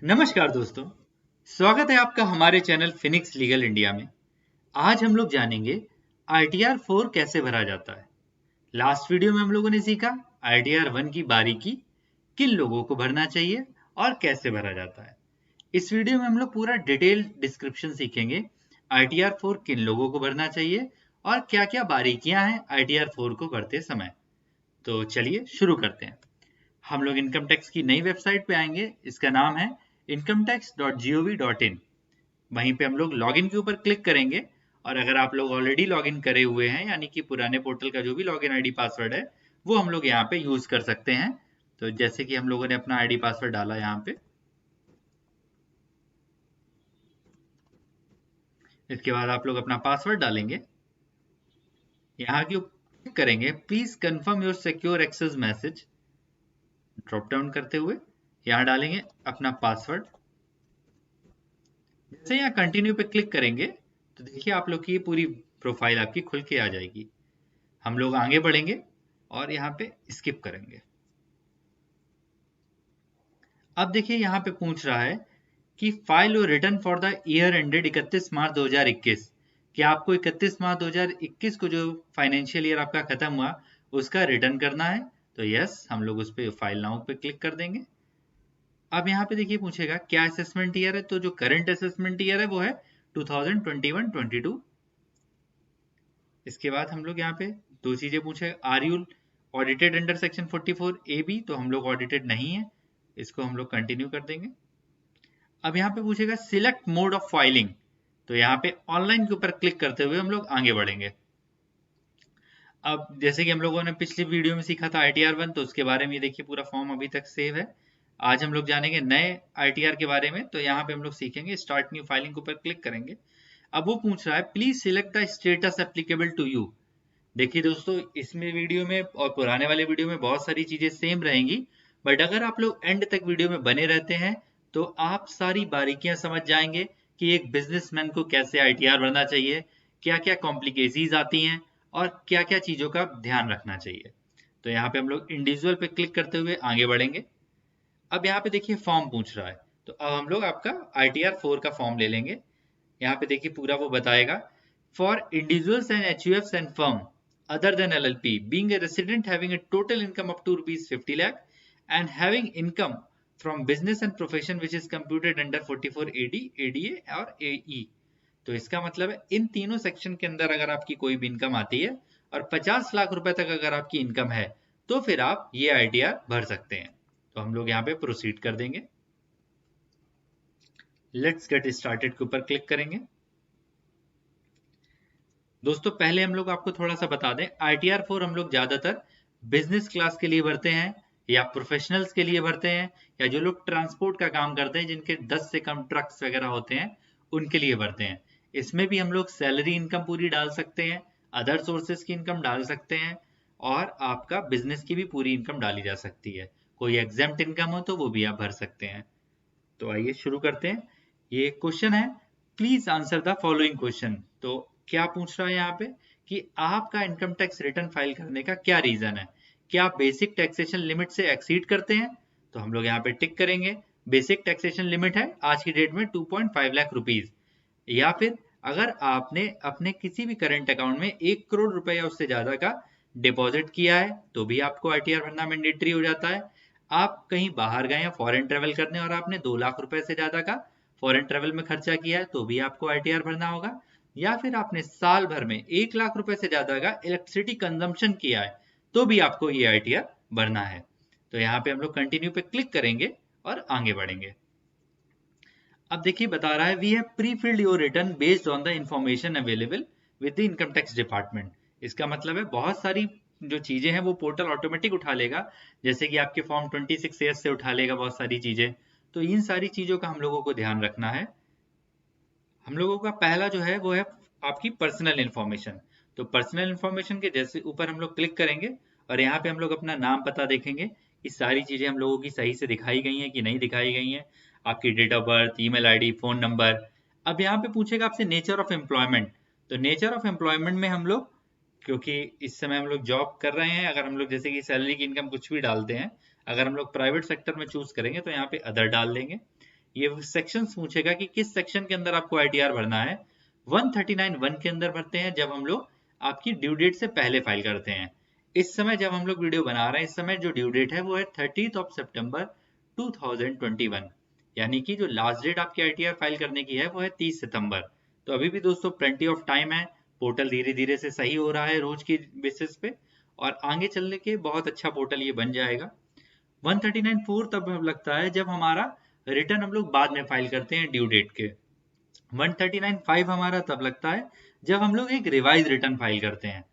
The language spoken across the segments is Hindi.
नमस्कार दोस्तों, स्वागत है आपका हमारे चैनल फिनिक्स लीगल इंडिया में। आज हम लोग जानेंगे आरटीआर 4 कैसे भरा जाता है। लास्ट वीडियो में हम लोगों ने सीखा आरटीआर 1 की बारीकी, किन लोगों को भरना चाहिए और कैसे भरा जाता है। इस वीडियो में हम लोग पूरा डिटेल डिस्क्रिप्शन सीखेंगे आरटीआर 4 किन लोगों को भरना चाहिए और क्या-क्या बारीकियां हैं आरटीआर 4 को भरते समय। तो चलिए शुरू करते हैं। हम लोग इनकम टैक्स की नई वेबसाइट पे आएंगे। इसका नाम है incometax.gov.in। वहीं पे हम लोग लॉगिन के ऊपर क्लिक करेंगे और अगर आप लोग ऑलरेडी लॉगिन करे हुए हैं यानी कि पुराने पोर्टल का जो भी लॉगिन आईडी पासवर्ड है वो हम लोग यहाँ पे यूज कर सकते हैं। तो जैसे कि हम लोगों ने अपना आईडी पासवर्ड डाला यहाँ पे, इसके बाद आप लोग अपना पासवर्ड डालेंगे। यहाँ के ऊपर क्लिक करेंगे please confirm your secure access message, drop down करते हुए यहाँ डालेंगे अपना पासवर्ड। जैसे यहाँ कंटिन्यू पे क्लिक करेंगे तो देखिए आप लोग की ये पूरी प्रोफाइल आपकी खुल के आ जाएगी। हम लोग आगे बढ़ेंगे और यहाँ पे स्किप करेंगे। अब देखिए यहाँ पे पूछ रहा है कि फाइल और return for the year ended 31 मार्च 2021। क्या आपको 31 मार्च 2021 को जो फाइनेंशियल ईयर आपका खत्म हुआ उसका रिटर्न करना है? तो यस, हम लोग उस पर फाइल नाउ पे क्लिक कर देंगे। अब यहाँ पे देखिए पूछेगा क्या असेसमेंट ईयर है, तो जो करंट असेसमेंट ईयर है वो है 2021-22। इसके बाद हम लोग यहाँ पे दो चीजें पूछे, are you audited under section 44AB, तो हम लोग ऑडिटेड नहीं है, इसको हम लोग कंटिन्यू कर देंगे। अब यहाँ पे पूछेगा सिलेक्ट मोड ऑफ फाइलिंग, तो यहाँ पे ऑनलाइन के ऊपर क्लिक करते हुए हम लोग आगे बढ़ेंगे। अब जैसे कि हम लोगों ने पिछली वीडियो में सीखा था आईटीआर 1, तो उसके बारे में देखिए पूरा फॉर्म अभी तक सेव है। आज हम लोग जानेंगे नए आईटीआर के बारे में। तो यहाँ पे हम लोग सीखेंगे स्टार्ट न्यू फाइलिंग के ऊपर क्लिक करेंगे। अब वो पूछ रहा है please select the status applicable to you. देखिए दोस्तों, इसमें वीडियो में और पुराने वाले वीडियो में बहुत सारी चीजें सेम रहेंगी, बट अगर आप लोग एंड तक वीडियो में बने रहते हैं तो आप सारी बारीकियां समझ जाएंगे कि एक बिजनेसमैन को कैसे आईटीआर भरना चाहिए, क्या क्या कॉम्प्लिकेसीज आती हैं और क्या क्या चीजों का ध्यान रखना चाहिए। तो यहाँ पे हम लोग इंडिविजुअल पे क्लिक करते हुए आगे बढ़ेंगे। अब यहाँ पे देखिए फॉर्म पूछ रहा है, तो अब हम लोग आपका आईटीआर 4 का फॉर्म ले लेंगे। यहाँ पे देखिए पूरा वो बताएगा for individuals and HUFs and firm other than LLP, being a resident having a total income up to rupees 50 lakh and having income from business and profession which is computed under 44AD, ADA और AE। तो इसका मतलब है इन तीनों सेक्शन के अंदर अगर आपकी कोई भी इनकम आती है और 50 लाख रुपए तक अगर आपकी इनकम है तो फिर आप ये आईटीआर भर सकते हैं। तो हम लोग यहाँ पे प्रोसीड कर देंगे। लेट्स गेट स्टार्टेड के ऊपर क्लिक करेंगे। दोस्तों पहले हम लोग आपको थोड़ा सा बता दें, आईटीआर 4 हम लोग ज्यादातर बिजनेस क्लास के लिए भरते हैं या प्रोफेशनल्स के लिए भरते हैं या जो लोग ट्रांसपोर्ट का काम करते हैं जिनके 10 से कम ट्रक्स वगैरह होते हैं उनके लिए भरते हैं। इसमें भी हम लोग सैलरी इनकम पूरी डाल सकते हैं, अदर सोर्सेज की इनकम डाल सकते हैं और आपका बिजनेस की भी पूरी इनकम डाली जा सकती है। कोई एग्जेम्प्ट इनकम हो तो वो भी आप भर सकते हैं। तो आइए शुरू करते हैं। ये क्वेश्चन है please answer the following question. तो क्या पूछ रहा है यहाँ पे कि आपका इनकम टैक्स रिटर्न फाइल करने का क्या रीजन है, क्या आप बेसिक टैक्सेशन लिमिट से एक्सीड करते हैं? तो हम लोग यहाँ पे टिक करेंगे बेसिक टैक्सेशन लिमिट है आज की डेट में 2.5 लाख रुपीज, या फिर अगर आपने अपने किसी भी करंट अकाउंट में 1 करोड़ रुपए या उससे ज्यादा का डिपॉजिट किया है तो भी आपको आईटीआर भरना मैंडेटरी हो जाता है। आप कहीं बाहर गए हैं फॉरेन ट्रेवल करने और आपने 2 लाख रुपए से ज्यादा का फॉरेन ट्रेवल में खर्चा किया है तो भी आपको आईटीआर भरना होगा। या फिर आपने साल भर में 1 लाख रुपए से ज्यादा का इलेक्ट्रिसिटी कंजम्पशन किया है तो भी आपको ये आईटीआर भरना है। तो यहाँ पे हम लोग कंटिन्यू पे क्लिक करेंगे और आगे बढ़ेंगे। अब देखिए बता रहा है we have pre filled your return based on the information available with the income tax department. इसका मतलब है बहुत सारी जो चीजें हैं वो पोर्टल ऑटोमेटिक उठा लेगा, जैसे कि आपके फॉर्म 26A से उठा लेगा बहुत सारी चीजें। तो इन सारी चीजों का हम लोगों को ध्यान रखना है। हम लोगों का पहला जो है वो है आपकी पर्सनल इन्फॉर्मेशन। तो पर्सनल इन्फॉर्मेशन के जैसे ऊपर हम लोग क्लिक करेंगे और यहाँ पे हम लोग अपना नाम पता देखेंगे कि सारी चीजें हम लोगों की सही से दिखाई गई हैं कि नहीं दिखाई गई हैं, आपकी date of birth, email ID, phone number. अब यहाँ पे पूछेगा आपसे नेचर ऑफ एम्प्लॉयमेंट। तो नेचर ऑफ एम्प्लॉयमेंट में हम लोग, क्योंकि इस समय हम लोग जॉब कर रहे हैं, अगर हम लोग जैसे कि सैलरी की इनकम कुछ भी डालते हैं, अगर हम लोग प्राइवेट सेक्टर में चूज करेंगे तो यहाँ पे अदर डाल देंगे। ये सेक्शंस पूछेगा कि किस सेक्शन के अंदर आपको ITR भरना है। 139(1) के अंदर भरते हैं जब हम लोग आपकी ड्यू डेट से पहले फाइल करते हैं। इस समय जब हम लोग वीडियो बना रहे हैं, इस समय जो ड्यू डेट है वो है 30 सितंबर 2021, यानी कि जो लास्ट डेट आपकी ITR फाइल करने की है वो है 30 सितंबर। तो अभी भी दोस्तों प्लेंटी ऑफ टाइम है। पोर्टल धीरे धीरे से सही हो रहा है रोज की बेसिस पे, और आगे चलने के बहुत अच्छा पोर्टल ये बन जाएगा। 139(4) तब लगता है जब हमारा रिटर्न हम लोग बाद में फाइल करते हैं ड्यू डेट के। 139(5) हमारा तब लगता है जब हम लोग एक रिवाइज रिटर्न फाइल करते हैं।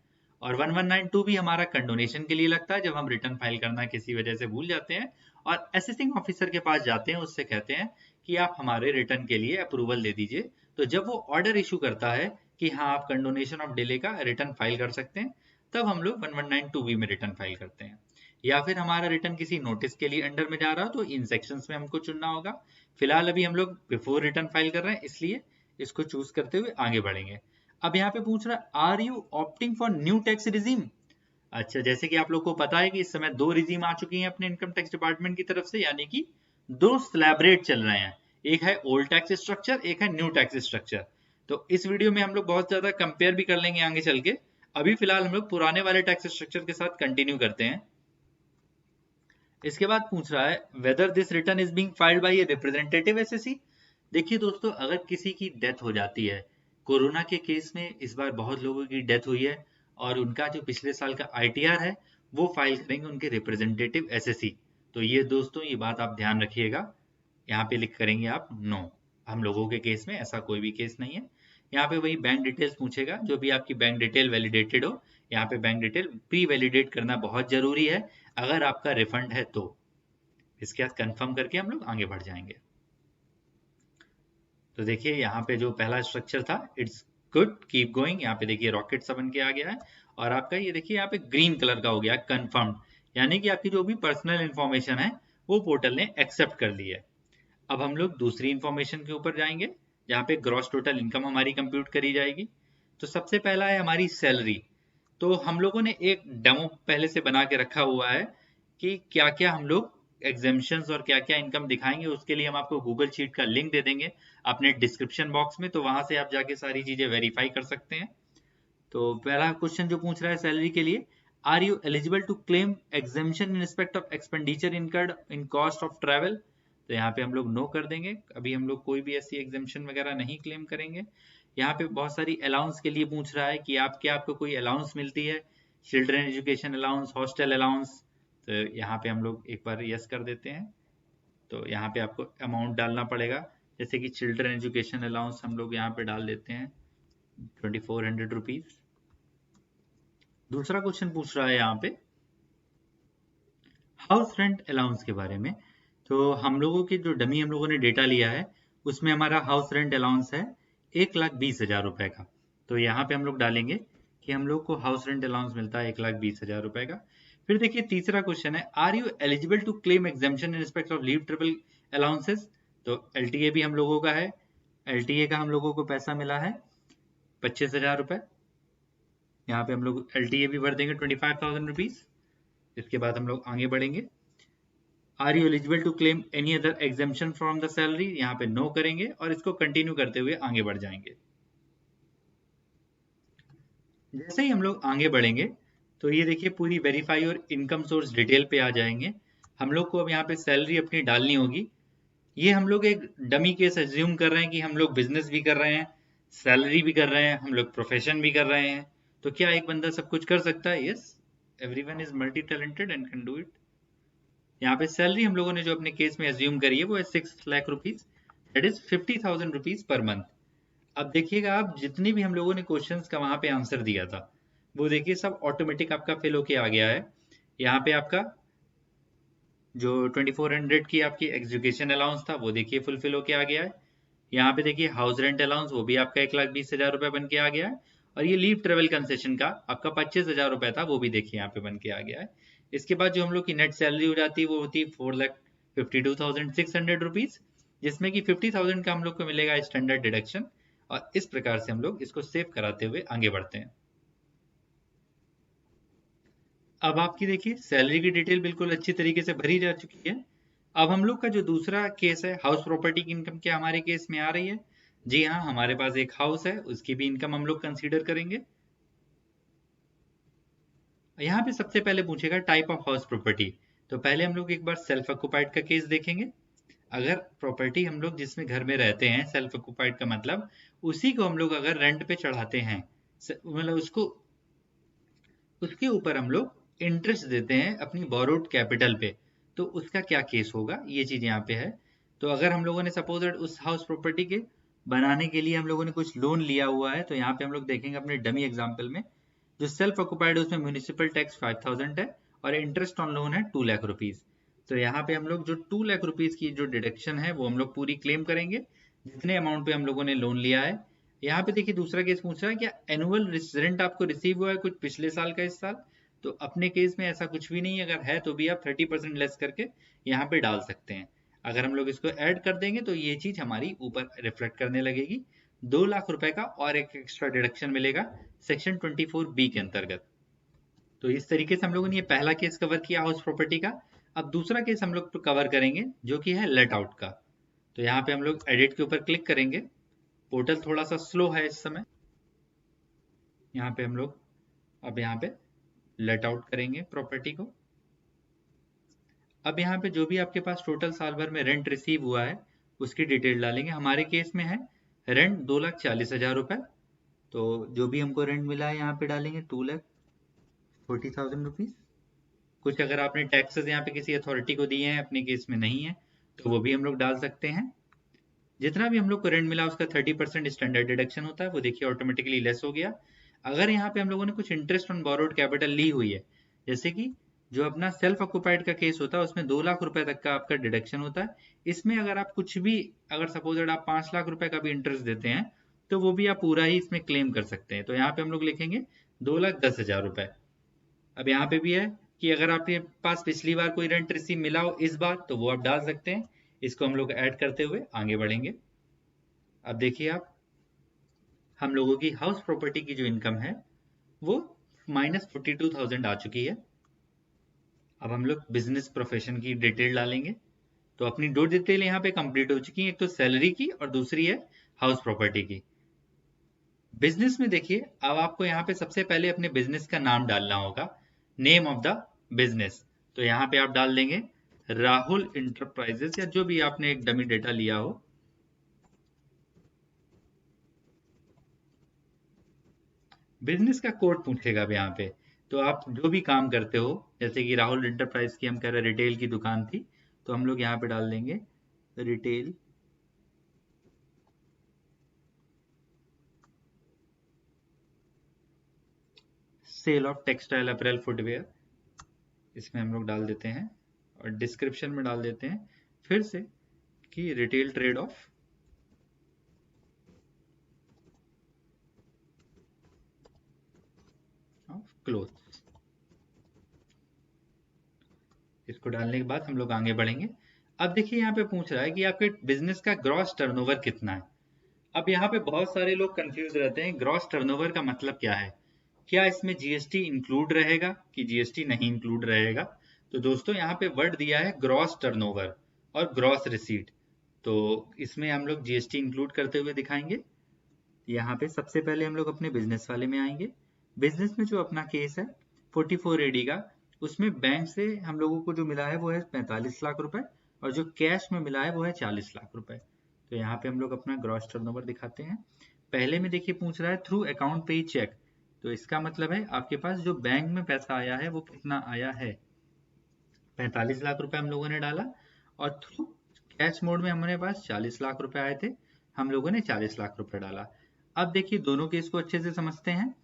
और 1192 भी हमारा कंडोनेशन के लिए लगता है जब हम रिटर्न फाइल करना किसी वजह से भूल जाते हैं और असेसिंग ऑफिसर के पास जाते हैं, उससे कहते हैं कि आप हमारे रिटर्न के लिए अप्रूवल दे दीजिए। तो जब वो ऑर्डर इशू करता है कि हाँ आप कंडोनेशन ऑफ डिले का रिटर्न फाइल कर सकते हैं, तब हम लोग 1192B में रिटर्न फाइल करते हैं। या फिर हमारा रिटर्न किसी नोटिस के लिए अंडर में जा रहा हो तो इन सेक्शंस में हमको चुनना होगा। फिलहाल अभी हम लोग बिफोर रिटर्न फाइल कर रहे हैं, इसलिए इसको चूज करते हुए आगे बढ़ेंगे। अब यहाँ पे पूछ रहा है are you opting for new tax regime. अच्छा, जैसे कि आप लोग को पता है कि इस समय 2 रिजीम आ चुकी हैं अपने इनकम टैक्स डिपार्टमेंट की तरफ से, यानी कि 2 स्लैब रेट चल रहे हैं। एक है ओल्ड टैक्स स्ट्रक्चर, एक है न्यू टैक्स स्ट्रक्चर। तो इस वीडियो में हम लोग बहुत ज्यादा कंपेयर भी कर लेंगे आगे चल के। अभी फिलहाल हम लोग पुराने वाले टैक्स स्ट्रक्चर के साथ कंटिन्यू करते हैं। इसके बाद पूछ रहा है whether this return is being filed by a representative SSC. देखिए दोस्तों, अगर किसी की डेथ हो जाती है, कोरोना के केस में इस बार बहुत लोगों की डेथ हुई है और उनका जो पिछले साल का ITR है वो फाइल करेंगे उनके रिप्रेजेंटेटिव एसएससी। तो ये दोस्तों ये बात आप ध्यान रखिएगा, यहाँ पे लिख करेंगे आप नो। हम लोगों के केस में ऐसा कोई भी केस नहीं है। यहाँ पे वही बैंक डिटेल्स पूछेगा, जो भी आपकी बैंक डिटेल वैलिडेटेड हो। यहाँ पे बैंक डिटेल प्री वैलिडेट करना बहुत जरूरी है अगर आपका रिफंड है तो। इसके बाद कंफर्म करके हम लोग आगे बढ़ जाएंगे। तो देखिए यहाँ पे जो पहला स्ट्रक्चर था इट्स गुड कीप गोइंग, यहाँ पे देखिए रॉकेट सा बन के आ गया है। और आपका ये देखिए यहाँ पे ग्रीन कलर का हो गया कंफर्म, यानी कि आपकी जो भी पर्सनल इंफॉर्मेशन है वो पोर्टल ने एक्सेप्ट कर ली है। अब हम लोग दूसरी इंफॉर्मेशन के ऊपर जाएंगे जहाँ पे ग्रॉस टोटल इनकम हमारी कंप्यूट करी जाएगी। तो सबसे पहला है हमारी सैलरी। तो हम लोगों ने एक डेमो पहले से बना के रखा हुआ है कि क्या क्या हम लोग एग्जेम्पशंस और क्या क्या इनकम दिखाएंगे। उसके लिए हम आपको गूगल शीट का लिंक दे देंगे अपने डिस्क्रिप्शन बॉक्स में, तो वहां से आप जाके सारी चीजें वेरीफाई कर सकते हैं। तो पहला क्वेश्चन जो पूछ रहा है सैलरी के लिए, are you eligible to claim exemption in respect of expenditure incurred in cost of travel. तो यहाँ पे हम लोग नो कर देंगे, अभी हम लोग कोई भी ऐसी एग्जेम्पशन वगैरह नहीं क्लेम करेंगे। यहाँ पे बहुत सारी अलाउंस के लिए पूछ रहा है कि आपको कोई अलाउंस मिलती है, children education allowance, hostel allowance. तो यहाँ पे हम लोग एक बार यस कर देते हैं। तो यहाँ पे आपको अमाउंट डालना पड़ेगा, जैसे कि चिल्ड्रन एजुकेशन अलाउंस हम लोग यहाँ पे डाल देते हैं 2400 रुपीज। दूसरा क्वेश्चन पूछ रहा है यहाँ पे हाउस रेंट अलाउंस के बारे में। तो हम लोगों की जो डमी हम लोगों ने डेटा लिया है उसमें हमारा हाउस रेंट अलाउंस है 1,20,000 रुपए का। तो यहाँ पे हम लोग डालेंगे कि हम लोग को हाउस रेंट अलाउंस मिलता है 1,20,000 रुपए का। फिर देखिए तीसरा क्वेश्चन है are you eligible to claim exemption in respect of leave travel allowances. तो LTA भी हम लोगों का है, LTA का हम लोगों को पैसा मिला है 25,000 रुपए। यहाँ पे हम लोग LTA भी भर देंगे 25,000 रुपीज। इसके बाद हम लोग आगे बढ़ेंगे, are you eligible to claim any other exemption from the salary. यहाँ पे नो करेंगे और इसको कंटिन्यू करते हुए आगे बढ़ जाएंगे। जैसे ही हम लोग आगे बढ़ेंगे तो ये देखिए पूरी वेरीफाई और इनकम सोर्स डिटेल पे आ जाएंगे। हम लोग को अब यहाँ पे सैलरी अपनी डालनी होगी। ये हम लोग एक डमी केस एज्यूम कर रहे हैं कि हम लोग बिजनेस भी कर रहे हैं, सैलरी भी कर रहे हैं, हम लोग प्रोफेशन भी कर रहे हैं। तो क्या एक बंदा सब कुछ कर सकता है? Yes, everyone is multi talented and can do it. यहाँ पे सैलरी हम लोगों ने जो अपने केस में एज्यूम करी है वो है 6 lakh rupees, that is 50,000 rupees per month. अब देखिएगा आप जितनी भी हम लोगों ने क्वेश्चंस का वहां पे आंसर दिया था वो देखिए सब ऑटोमेटिक आपका फिल होके आ गया है। यहाँ पे आपका जो 2400 की आपकी एजुकेशन अलाउंस था वो देखिए फुलफिल होके आ गया है। यहाँ पे देखिए हाउस रेंट अलाउंस वो भी आपका 1,20,000 रुपए बन के आ गया है। और ये लीव ट्रेवल कंसेशन का आपका 25,000 रुपए था वो भी देखिए यहाँ पे बन के आ गया है। इसके बाद जो हम लोग की नेट सैलरी हो जाती है वो होती है 4,52,600 रुपीज, जिसमें कि 50,000 का हम लोग को मिलेगा स्टैंडर्ड डिडक्शन। और इस प्रकार से हम लोग इसको सेव कराते हुए आगे बढ़ते हैं। अब आपकी देखिए सैलरी की डिटेल बिल्कुल अच्छी तरीके से भरी जा चुकी है। अब हम लोग का जो दूसरा केस है, हाउस प्रॉपर्टी की इनकम क्या हमारे केस में आ रही है? जी हाँ, हमारे पास एक हाउस है, उसकी भी इनकम हम लोग कंसीडर करेंगे। यहाँ पे सबसे पहले पूछेगा टाइप ऑफ हाउस प्रॉपर्टी, तो पहले हम लोग एक बार सेल्फ ऑक्युपाइड का केस देखेंगे। अगर प्रॉपर्टी हम लोग जिसमें घर में रहते हैं, सेल्फ ऑक्युपाइड का मतलब उसी को हम लोग अगर रेंट पे चढ़ाते हैं, मतलब उसको उसके ऊपर हम लोग इंटरेस्ट देते हैं अपनी बोरोड कैपिटल पे, तो उसका क्या केस होगा, ये चीज यहाँ पे है। तो अगर हम लोगों ने सपोज उस हाउस प्रॉपर्टी के बनाने के लिए हम लोगों ने कुछ लोन लिया हुआ है, तो यहाँ पे हम लोग देखेंगे अपने डमी एग्जाम्पल में, जो सेल्फ ऑक्युपाइड है उसमें म्यूनिसिपल टैक्स 5000 है और इंटरेस्ट ऑन लोन है 2 लाख रुपीज। तो यहाँ पे हम लोग जो 2 लाख रुपीज की जो डिडक्शन है वो हम लोग पूरी क्लेम करेंगे, जितने अमाउंट पे हम लोगों ने लोन लिया है। यहाँ पे देखिए दूसरा केस पूछ रहा है क्या एनुअल रेंट आपको रिसीव हुआ है कुछ पिछले साल का इस साल, तो अपने केस में ऐसा कुछ भी नहीं है, अगर है तो भी आप 30% लेस करके यहाँ पे डाल सकते हैं। अगर हम लोग इसको ऐड कर देंगे तो ये चीज हमारी ऊपर रिफ्लेक्ट करने लगेगी, 2 लाख रुपए का और एक एक्स्ट्रा डिडक्शन मिलेगा सेक्शन 24B के अंतर्गत। तो इस तरीके से हम लोगों ने ये पहला केस कवर किया हाउस प्रॉपर्टी का। अब दूसरा केस हम लोग कवर करेंगे जो कि है लेट आउट का। तो यहाँ पे हम लोग एडिट के ऊपर क्लिक करेंगे, पोर्टल थोड़ा सा स्लो है इस समय। यहाँ पे हम लोग अब यहाँ पे लेट आउट करेंगे प्रॉपर्टी को। अब यहाँ पे जो भी आपके पास टोटल साल भर में रेंट रिसीव हुआ है उसकी डिटेल डालेंगे। हमारे केस में है रेंट 2,40,000 रुपए, तो जो भी हमको रेंट मिला है यहाँ पे डालेंगे 2,40,000 रुपीज। कुछ अगर आपने टैक्सेस यहाँ पे किसी अथॉरिटी को दिए हैं, अपने केस में नहीं है, तो वो भी हम लोग डाल सकते हैं। जितना भी हम लोग को रेंट मिला उसका 30% स्टैंडर्ड डिडक्शन होता है, वो देखिए ऑटोमेटिकली लेस हो गया। अगर यहाँ पे हम लोगों ने कुछ इंटरेस्ट ऑन बोरोड कैपिटल ली हुई है, जैसे कि जो अपना सेल्फ ऑक्युपाइड का केस होता है उसमें 2 लाख रुपए तक का आपका डिडक्शन होता है। इसमें अगर आप कुछ भी, अगर सपोज आप 5 लाख रुपए का भी इंटरेस्ट देते हैं तो वो भी आप पूरा ही इसमें क्लेम कर सकते हैं। तो यहाँ पे हम लोग लिखेंगे 2,10,000 रुपए। अब यहाँ पे भी है कि अगर आपके पास पिछली बार कोई रेंट रिसीव मिला हो इस बार, तो वो आप डाल सकते हैं। इसको हम लोग ऐड करते हुए आगे बढ़ेंगे। अब देखिए आप, हम लोगों की हाउस प्रॉपर्टी की जो इनकम है वो -42,000 आ चुकी है। अब हम लोग बिजनेस प्रोफेशन की डिटेल डालेंगे। तो अपनी दो डिटेल यहाँ पे कंप्लीट हो चुकी है, एक तो सैलरी की और दूसरी है हाउस प्रॉपर्टी की। बिजनेस में देखिए अब आपको यहाँ पे सबसे पहले अपने बिजनेस का नाम डालना होगा, नेम ऑफ द बिजनेस। तो यहाँ पे आप डाल देंगे राहुल इंटरप्राइजेस, या जो भी आपने एक डमी डेटा लिया हो। बिजनेस का कोड पूछेगा अब यहाँ पे, तो आप जो भी काम करते हो, जैसे कि राहुल इंटरप्राइज की हम कह रहे हैं रिटेल की दुकान थी, तो हम लोग यहाँ पे डाल देंगे retail sale of textile April footwear, इसमें हम लोग डाल देते हैं और डिस्क्रिप्शन में डाल देते हैं फिर से कि रिटेल ट्रेड ऑफ क्लोथ्स। इसको डालने के बाद हम लोग आगे बढ़ेंगे। अब देखिए यहाँ पे पूछ रहा है कि आपके बिजनेस का ग्रॉस टर्नओवर कितना है। अब यहाँ पे बहुत सारे लोग कंफ्यूज रहते हैं, ग्रॉस टर्नओवर का मतलब क्या है, क्या इसमें जीएसटी इंक्लूड रहेगा कि जीएसटी नहीं इंक्लूड रहेगा। तो दोस्तों यहाँ पे वर्ड दिया है ग्रॉस टर्नओवर और ग्रॉस रिसीट, तो इसमें हम लोग जीएसटी इंक्लूड करते हुए दिखाएंगे। यहाँ पे सबसे पहले हम लोग अपने बिजनेस वाले में आएंगे। बिजनेस में जो अपना केस है 44AD का, उसमें बैंक से हम लोगों को जो मिला है वो है 45 लाख रुपए और जो कैश में मिला है वो है 40 लाख रुपए। तो यहाँ पे हम लोग अपना ग्रॉस टर्नओवर दिखाते हैं। पहले में देखिए पूछ रहा है थ्रू अकाउंट पे चेक, तो इसका मतलब है आपके पास जो बैंक में पैसा आया है वो कितना आया है, 45 लाख रुपए हम लोगों ने डाला, और थ्रू कैश मोड में हमारे पास 40 लाख रुपए आए थे, हम लोगों ने 40 लाख रुपए डाला। अब देखिए दोनों केस को अच्छे से समझते हैं।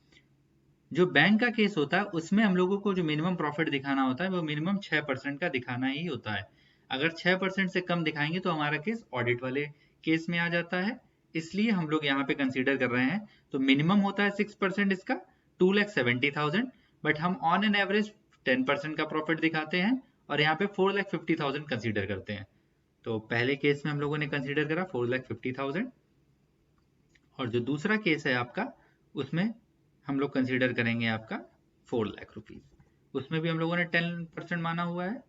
जो बैंक का केस होता है उसमें हम लोगों को जो मिनिमम प्रॉफिट दिखाना होता है वो मिनिमम 6% का दिखाना ही होता है। अगर 6% से कम दिखाएंगे तो हमारा केस ऑडिट वाले केस में आ जाता है, इसलिए हम लोग यहाँ पे कंसीडर कर रहे हैं। तो मिनिमम होता है 6% इसका, 2,70,000, बट हम ऑन एन एवरेज 10% का प्रॉफिट दिखाते हैं और यहाँ पे 4,50,000 कंसीडर करते हैं। तो पहले केस में हम लोगों ने कंसीडर करा 4,50,000, और जो दूसरा केस है आपका उसमें हम लोग कंसीडर करेंगे आपका 4 लाख रुपीज, उसमें भी हम लोगों ने 10% माना हुआ है।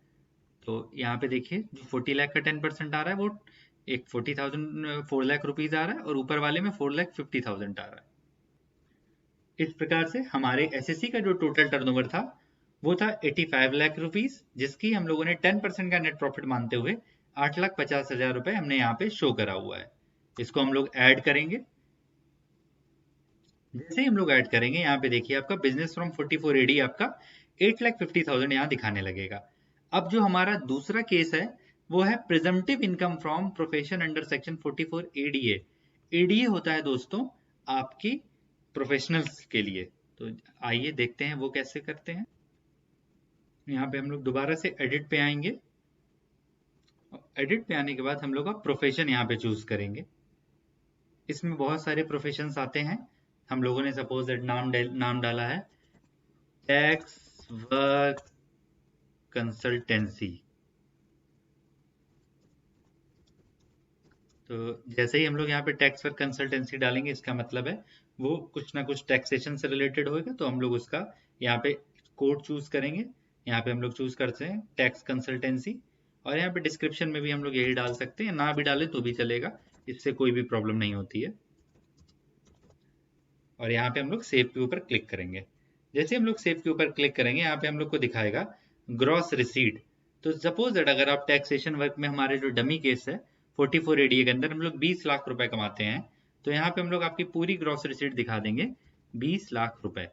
तो यहाँ पे देखिए जो 40 लाख का 10% आ रहा है वो एक 4 लाख रुपीज आ रहा है और ऊपर वाले में 4,50,000 आ रहा है। इस प्रकार से हमारे एसएससी का जो टोटल टर्नओवर था वो था 85 लाख रुपीज, जिसकी हम लोगों ने 10% का नेट प्रॉफिट मानते हुए 8,50,000 रुपए हमने यहाँ पे शो करा हुआ है। इसको हम लोग ऐड करेंगे। जैसे ही हम लोग ऐड करेंगे यहाँ पे देखिए आपका बिजनेस फ्रॉम 44 एडी आपका 8,50,000 यहाँ दिखाने लगेगा। अब जो हमारा दूसरा केस है वो है presumptive income from profession under section 44 ADA. ADA होता है दोस्तों आपकी प्रोफेशनल्स के लिए। तो आइए देखते हैं वो कैसे करते हैं। यहाँ पे हम लोग दोबारा से एडिट पे आएंगे। एडिट पे आने के बाद हम लोग का प्रोफेशन यहाँ पे चूज करेंगे। इसमें बहुत सारे प्रोफेशंस आते हैं। हम लोगों ने सपोज दैट नाम डाला है टैक्स वर्क कंसल्टेंसी। तो जैसे ही हम लोग यहाँ पे टैक्स वर्क कंसल्टेंसी डालेंगे इसका मतलब है वो कुछ ना कुछ टैक्सेशन से रिलेटेड होगा। तो हम लोग उसका यहाँ पे कोड चूज करेंगे। यहाँ पे हम लोग चूज करते हैं टैक्स कंसल्टेंसी और यहाँ पे डिस्क्रिप्शन में भी हम लोग यही डाल सकते हैं, ना भी डालें तो भी चलेगा, इससे कोई भी प्रॉब्लम नहीं होती है। और यहाँ पे हम लोग सेव के ऊपर क्लिक करेंगे। जैसे हम लोग सेव के ऊपर क्लिक करेंगे यहाँ पे हम लोग को दिखाएगा ग्रॉस रिसीट। तो सपोज दैट अगर आप टैक्सेशन वर्क में हमारे जो डमी केस है 44 एडीए के अंदर हम लोग 20 लाख रुपए कमाते हैं, तो यहाँ पे हम लोग आपकी पूरी ग्रॉस रिसीट दिखा देंगे 20 लाख रुपए।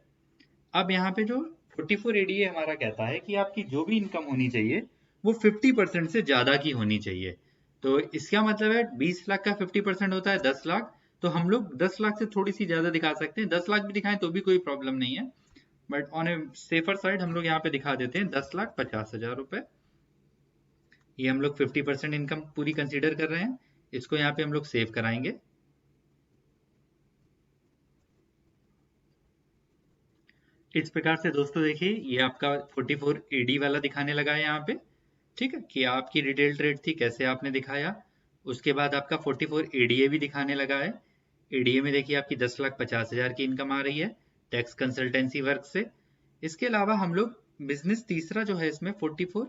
अब यहाँ पे जो 44 एडीए हमारा कहता है कि आपकी जो भी इनकम होनी चाहिए वो 50% से ज्यादा की होनी चाहिए। तो इसका मतलब है 20 लाख का 50% होता है 10 लाख। तो हम लोग 10 लाख से थोड़ी सी ज्यादा दिखा सकते हैं, 10 लाख भी दिखाएं तो भी कोई प्रॉब्लम नहीं है, but on A safer side हम लोग यहाँ पे दिखा देते हैं 10,50,000 रुपए। ये हम लोग 50% इनकम पूरी कंसीडर कर रहे हैं। इसको यहाँ पे हम लोग सेव कराएंगे। इस प्रकार से दोस्तों देखिए ये आपका 44 एडी वाला दिखाने लगा है यहाँ पे। ठीक है कि आपकी रिटेल ट्रेड थी कैसे आपने दिखाया। उसके बाद आपका 44 एडीए भी दिखाने लगा है। एडीए में देखिए आपकी 10,50,000 की इनकम आ रही है टैक्स कंसल्टेंसी वर्क से। इसके अलावा हम लोग बिजनेस तीसरा जो है इसमें 44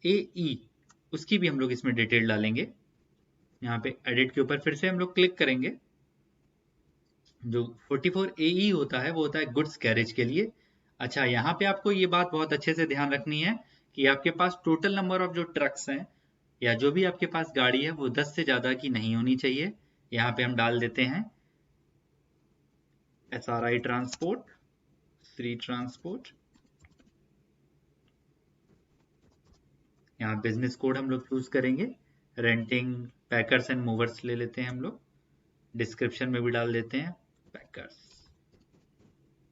एई उसकी भी हम लोग इसमें डिटेल डालेंगे। यहाँ पे एडिट के ऊपर फिर से हम लोग क्लिक करेंगे। जो 44 एई होता है वो होता है गुड्स कैरेज के लिए। अच्छा यहाँ पे आपको ये बात बहुत अच्छे से ध्यान रखनी है कि आपके पास टोटल नंबर ऑफ जो ट्रक्स हैं या जो भी आपके पास गाड़ी है वो 10 से ज्यादा की नहीं होनी चाहिए। यहाँ पे हम डाल देते हैं SRI ट्रांसपोर्ट, श्री ट्रांसपोर्ट। यहाँ बिजनेस कोड हम लोग चूज करेंगे, रेंटिंग पैकर्स एंड मूवर्स ले लेते हैं हम लोग। डिस्क्रिप्शन में भी डाल देते हैं पैकर्स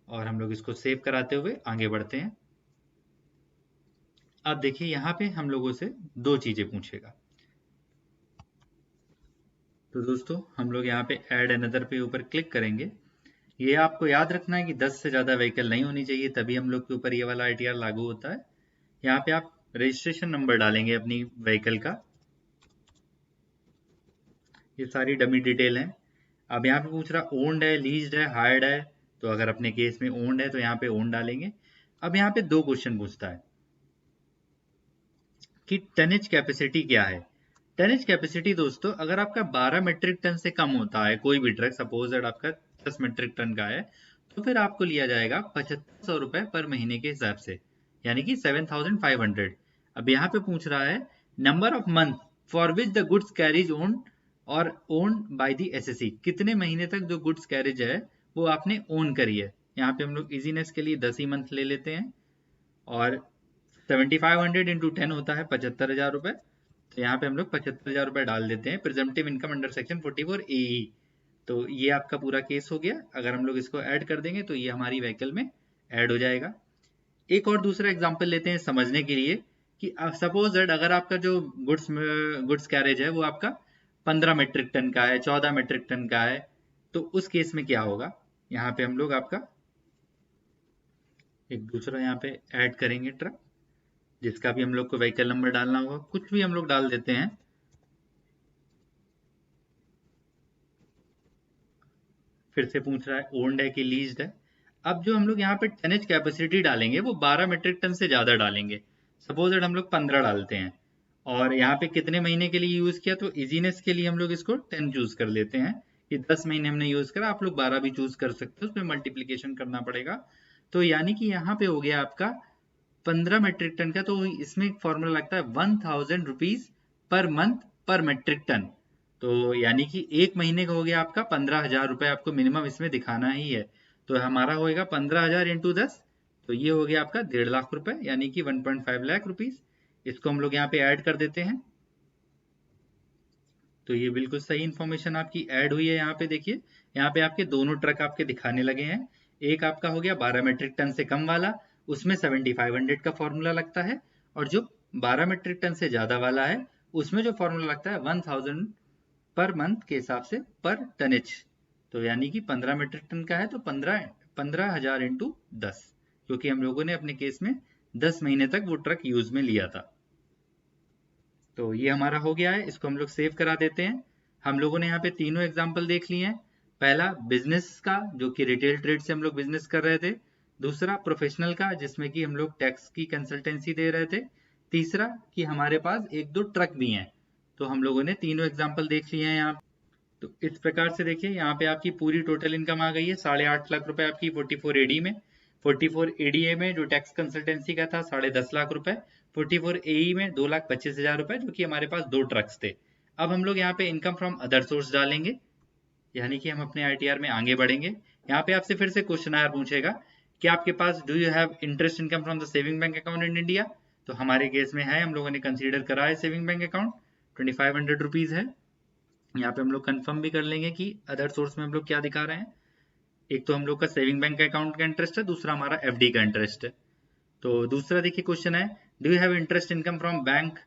और हम लोग इसको सेव कराते हुए आगे बढ़ते हैं। अब देखिए यहाँ पे हम लोगों से दो चीजें पूछेगा। तो दोस्तों हम लोग यहाँ पे ऐड अनदर पे ऊपर क्लिक करेंगे। ये आपको याद रखना है कि 10 से ज्यादा व्हीकल नहीं होनी चाहिए, तभी हम लोग के ऊपर ये वाला ITR लागू होता है। यहाँ पे आप रजिस्ट्रेशन नंबर डालेंगे अपनी व्हीकल का। ये सारी डमी डिटेल है। अब यहाँ पे पूछ रहा ओन्ड है, लीज्ड है, हायर्ड है। तो अगर अपने केस में ओन्ड है तो यहाँ पे ओन डालेंगे। अब यहाँ पे दो क्वेश्चन पूछता है कि टनेज कैपेसिटी क्या है। टनेज कैपेसिटी दोस्तों अगर आपका 12 मीट्रिक टन से कम होता है कोई भी ट्रक, सपोज दैट आपका 10 मीट्रिक टन का है, तो फिर आपको लिया जाएगा 7,500 रुपए पर महीने के हिसाब से, यानी कि 7,500। अब यहाँ पे पूछ रहा है number of month for which the goods carriage own और ओन्ड बाय द एसएससी। कितने महीने तक जो गुड्स कैरेज है वो आपने ओन करी है। यहाँ पे हम लोग इजीनेस के लिए 10 ही मंथ ले लेते हैं और 7,500 इंटू 10 होता है 75,000 रुपए। तो यहाँ पे हम लोग 75,000 रुपए डाल देते हैं प्रिजम्पटिव इनकम अंडर सेक्शन 44 एई। तो ये आपका पूरा केस हो गया। अगर हम लोग इसको ऐड कर देंगे तो ये हमारी व्हीकल में ऐड हो जाएगा। एक और दूसरा एग्जांपल लेते हैं समझने के लिए कि सपोज दैट अगर आपका जो गुड्स कैरेज है वो आपका 15 मीट्रिक टन का है, 14 मीट्रिक टन का है, तो उस केस में क्या होगा। यहाँ पे हम लोग आपका एक दूसरा यहाँ पे ऐड करेंगे ट्रक, जिसका भी हम लोग को व्हीकल नंबर डालना होगा, कुछ भी हम लोग डाल देते हैं। फिर से पूछ रहा है ओन्ड है कि लीज्ड है। अब जो हम लोग यहाँ पे टनेज कैपेसिटी डालेंगे वो 12 मीट्रिक टन से ज्यादा डालेंगे। सपोज दैट हम लोग 15 डालते हैं और यहाँ पे कितने महीने के लिए यूज किया, तो इजीनेस के लिए हम लोग इसको 10 चूज कर लेते हैं कि 10 महीने हमने यूज करा। आप लोग 12 भी चूज कर सकते हो, उसमें मल्टीप्लीकेशन करना पड़ेगा। तो यानी कि यहाँ पे हो गया आपका 15 मेट्रिक टन का। तो इसमें एक फॉर्मूला लगता है 1000 रुपीज पर मंथ पर मेट्रिक टन। तो यानी कि एक महीने का हो गया आपका 15,000 रुपए, आपको मिनिमम इसमें दिखाना ही है। तो हमारा होएगा 15,000 इंटू 10, तो ये हो गया आपका 1.5 लाख रुपए, यानी कि 1.5 लाख रुपीज। इसको हम लोग यहाँ पे ऐड कर देते हैं। तो ये बिल्कुल सही इन्फॉर्मेशन आपकी ऐड हुई है। यहाँ पे देखिए, यहाँ पे आपके दोनों ट्रक आपके दिखाने लगे हैं। एक आपका हो गया 12 मेट्रिक टन से कम वाला, उसमें 7500 का फॉर्मूला लगता है। और जो 12 मेट्रिक टन से ज्यादा वाला है, उसमें जो फॉर्मूला लगता है 1000 पर मंथ के हिसाब से पर टनेज। तो यानी कि 15 मेट्रिक टन का है तो 15,000 इंटू 10, क्योंकि हम लोगों ने अपने केस में 10 महीने तक वो ट्रक यूज में लिया था। तो ये हमारा हो गया है, इसको हम लोग सेव करा देते हैं। हम लोगों ने यहाँ पे तीनों एग्जाम्पल देख लिए हैं। पहला बिजनेस का, जो कि रिटेल ट्रेड से हम लोग बिजनेस कर रहे थे। दूसरा प्रोफेशनल का, जिसमें कि हम लोग टैक्स की कंसल्टेंसी दे रहे थे। तीसरा कि हमारे पास एक दो ट्रक भी हैं। तो हम लोगों ने तीनों एग्जाम्पल देख लिए हैं यहाँ। तो इस प्रकार से देखिए, यहाँ पे आपकी पूरी टोटल इनकम आ गई है 8.5 लाख रुपए आपकी 44 एडी में। 44 एडीए में जो टैक्स कंसल्टेंसी का था 10.5 लाख रुपए। 44 एई में 2,25,000 रुपए, जो कि हमारे पास दो ट्रक्स थे। अब हम लोग यहाँ पे इनकम फ्रॉम अदर सोर्स डालेंगे, यानी कि हम अपने आईटीआर में आगे बढ़ेंगे। यहाँ पे आपसे फिर से क्वेश्चन आयर पूछेगा कि आपके पास do you have interest income from the saving bank account in India. तो हमारे केस में है, हम लोगों ने कंसीडर करा है सेविंग बैंक अकाउंट, 2500 रुपीज है। यहाँ पे हम लोग कंफर्म भी कर लेंगे कि अदर सोर्स में हम लोग क्या दिखा रहे हैं। एक तो हम लोग का सेविंग बैंक अकाउंट का इंटरेस्ट है, दूसरा हमारा एफडी का इंटरेस्ट है। तो दूसरा देखिए क्वेश्चन है, do you have interest income from bank,